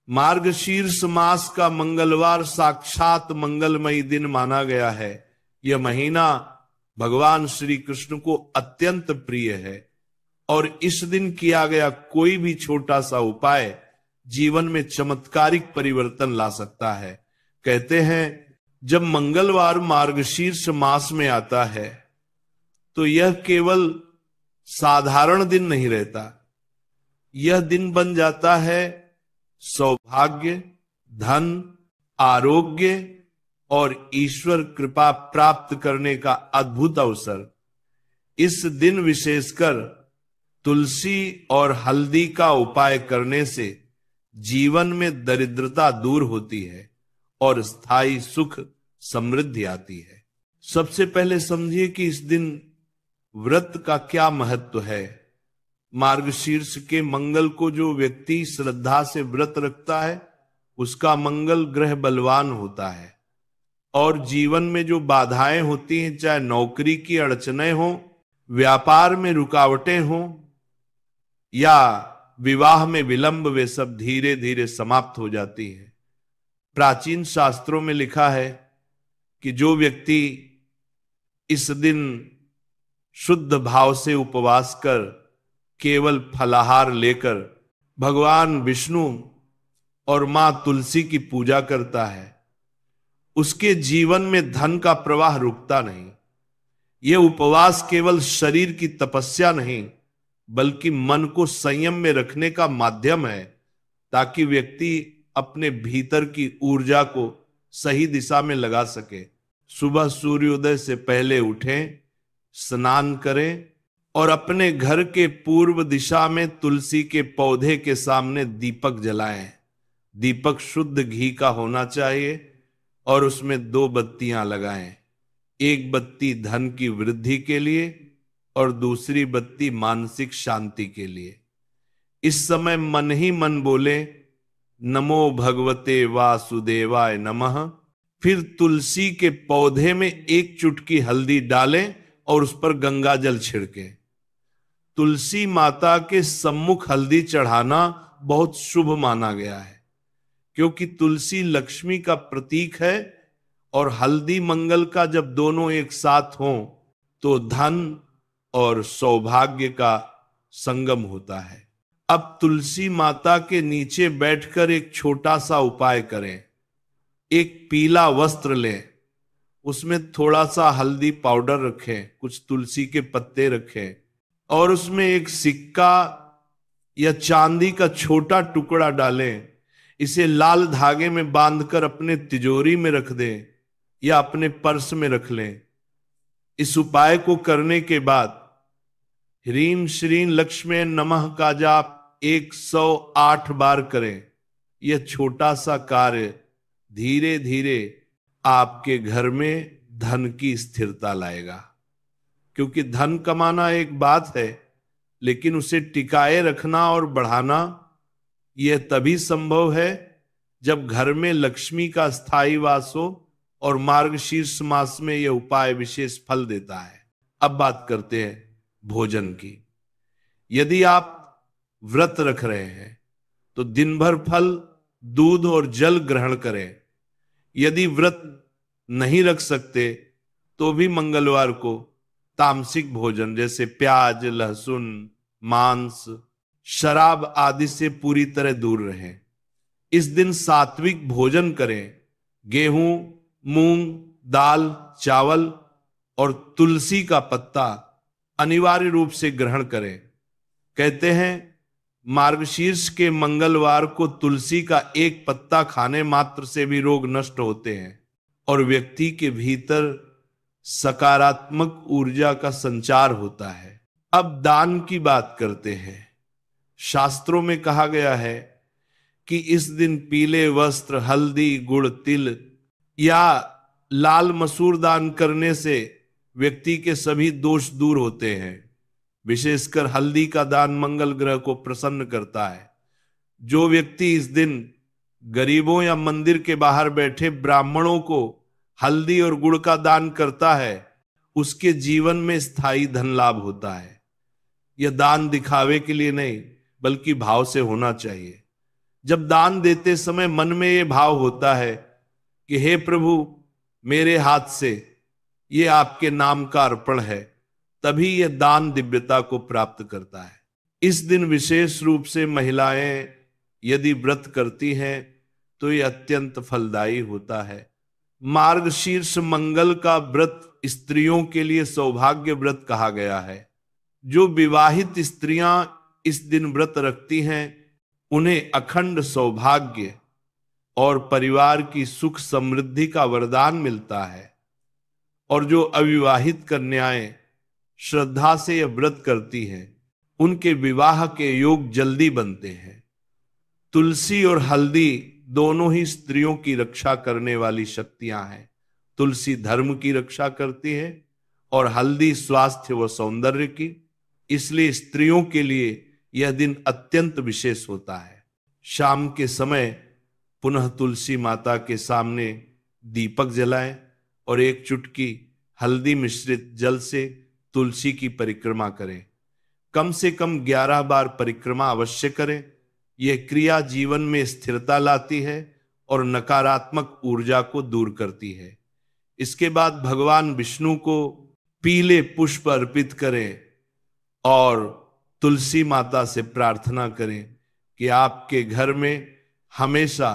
मार्गशीर्ष मास का मंगलवार साक्षात मंगलमयी दिन माना गया है। यह महीना भगवान श्री कृष्ण को अत्यंत प्रिय है और इस दिन किया गया कोई भी छोटा सा उपाय जीवन में चमत्कारिक परिवर्तन ला सकता है। कहते हैं जब मंगलवार मार्गशीर्ष मास में आता है तो यह केवल साधारण दिन नहीं रहता, यह दिन बन जाता है सौभाग्य, धन, आरोग्य और ईश्वर कृपा प्राप्त करने का अद्भुत अवसर। इस दिन विशेषकर तुलसी और हल्दी का उपाय करने से जीवन में दरिद्रता दूर होती है और स्थायी सुख समृद्धि आती है। सबसे पहले समझिए कि इस दिन व्रत का क्या महत्व है। मार्गशीर्ष के मंगल को जो व्यक्ति श्रद्धा से व्रत रखता है उसका मंगल ग्रह बलवान होता है और जीवन में जो बाधाएं होती हैं, चाहे नौकरी की अड़चनें हों, व्यापार में रुकावटें हों या विवाह में विलंब, वे सब धीरे धीरे समाप्त हो जाती हैं। प्राचीन शास्त्रों में लिखा है कि जो व्यक्ति इस दिन शुद्ध भाव से उपवास कर केवल फलाहार लेकर भगवान विष्णु और मां तुलसी की पूजा करता है, उसके जीवन में धन का प्रवाह रुकता नहीं। यह उपवास केवल शरीर की तपस्या नहीं बल्कि मन को संयम में रखने का माध्यम है, ताकि व्यक्ति अपने भीतर की ऊर्जा को सही दिशा में लगा सके। सुबह सूर्योदय से पहले उठें, स्नान करें और अपने घर के पूर्व दिशा में तुलसी के पौधे के सामने दीपक जलाएं। दीपक शुद्ध घी का होना चाहिए और उसमें 2 बत्तियां लगाएं। एक बत्ती धन की वृद्धि के लिए और दूसरी बत्ती मानसिक शांति के लिए। इस समय मन ही मन बोले नमो भगवते वासुदेवाय नमः, फिर तुलसी के पौधे में 1 चुटकी हल्दी डालें और उस पर गंगा जल छिड़कें। तुलसी माता के सम्मुख हल्दी चढ़ाना बहुत शुभ माना गया है, क्योंकि तुलसी लक्ष्मी का प्रतीक है और हल्दी मंगल का जब दोनों एक साथ हों तो धन और सौभाग्य का संगम होता है। अब तुलसी माता के नीचे बैठकर एक छोटा सा उपाय करें। एक पीला वस्त्र लें, उसमें थोड़ा सा हल्दी पाउडर रखें, कुछ तुलसी के पत्ते रखें और उसमें एक सिक्का या चांदी का छोटा टुकड़ा डालें। इसे लाल धागे में बांधकर अपने तिजोरी में रख दें या अपने पर्स में रख लें। इस उपाय को करने के बाद ह्रीं श्रीं लक्ष्मी नमः का जाप 108 बार करें। यह छोटा सा कार्य धीरे धीरे आपके घर में धन की स्थिरता लाएगा, क्योंकि धन कमाना एक बात है लेकिन उसे टिकाए रखना और बढ़ाना यह तभी संभव है जब घर में लक्ष्मी का स्थायी वास हो, और मार्गशीर्ष मास में यह उपाय विशेष फल देता है। अब बात करते हैं भोजन की। यदि आप व्रत रख रहे हैं तो दिन भर फल, दूध और जल ग्रहण करें। यदि व्रत नहीं रख सकते तो भी मंगलवार को तामसिक भोजन जैसे प्याज, लहसुन, मांस, शराब आदि से पूरी तरह दूर रहें। इस दिन सात्विक भोजन करें। गेहूं, मूंग, दाल, चावल और तुलसी का पत्ता अनिवार्य रूप से ग्रहण करें। कहते हैं मार्गशीर्ष के मंगलवार को तुलसी का एक पत्ता खाने मात्र से भी रोग नष्ट होते हैं और व्यक्ति के भीतर सकारात्मक ऊर्जा का संचार होता है। अब दान की बात करते हैं। शास्त्रों में कहा गया है कि इस दिन पीले वस्त्र, हल्दी, गुड़, तिल या लाल मसूर दान करने से व्यक्ति के सभी दोष दूर होते हैं। विशेषकर हल्दी का दान मंगल ग्रह को प्रसन्न करता है। जो व्यक्ति इस दिन गरीबों या मंदिर के बाहर बैठे ब्राह्मणों को हल्दी और गुड़ का दान करता है, उसके जीवन में स्थायी धन लाभ होता है। यह दान दिखावे के लिए नहीं बल्कि भाव से होना चाहिए। जब दान देते समय मन में ये भाव होता है कि हे प्रभु, मेरे हाथ से ये आपके नाम का अर्पण है, तभी ये दान दिव्यता को प्राप्त करता है। इस दिन विशेष रूप से महिलाएं यदि व्रत करती हैं तो ये अत्यंत फलदायी होता है। मार्गशीर्ष मंगल का व्रत स्त्रियों के लिए सौभाग्य व्रत कहा गया है। जो विवाहित स्त्रियां इस दिन व्रत रखती हैं उन्हें अखंड सौभाग्य और परिवार की सुख समृद्धि का वरदान मिलता है। और जो अविवाहित कन्याएं श्रद्धा से यह व्रत करती हैं उनके विवाह के योग जल्दी बनते हैं। तुलसी और हल्दी दोनों ही स्त्रियों की रक्षा करने वाली शक्तियां हैं। तुलसी धर्म की रक्षा करती है और हल्दी स्वास्थ्य व सौंदर्य की। इसलिए स्त्रियों के लिए यह दिन अत्यंत विशेष होता है। शाम के समय पुनः तुलसी माता के सामने दीपक जलाएं और एक चुटकी हल्दी मिश्रित जल से तुलसी की परिक्रमा करें। कम से कम 11 बार परिक्रमा अवश्य करें। यह क्रिया जीवन में स्थिरता लाती है और नकारात्मक ऊर्जा को दूर करती है। इसके बाद भगवान विष्णु को पीले पुष्प अर्पित करें और तुलसी माता से प्रार्थना करें कि आपके घर में हमेशा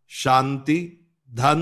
शांति, धन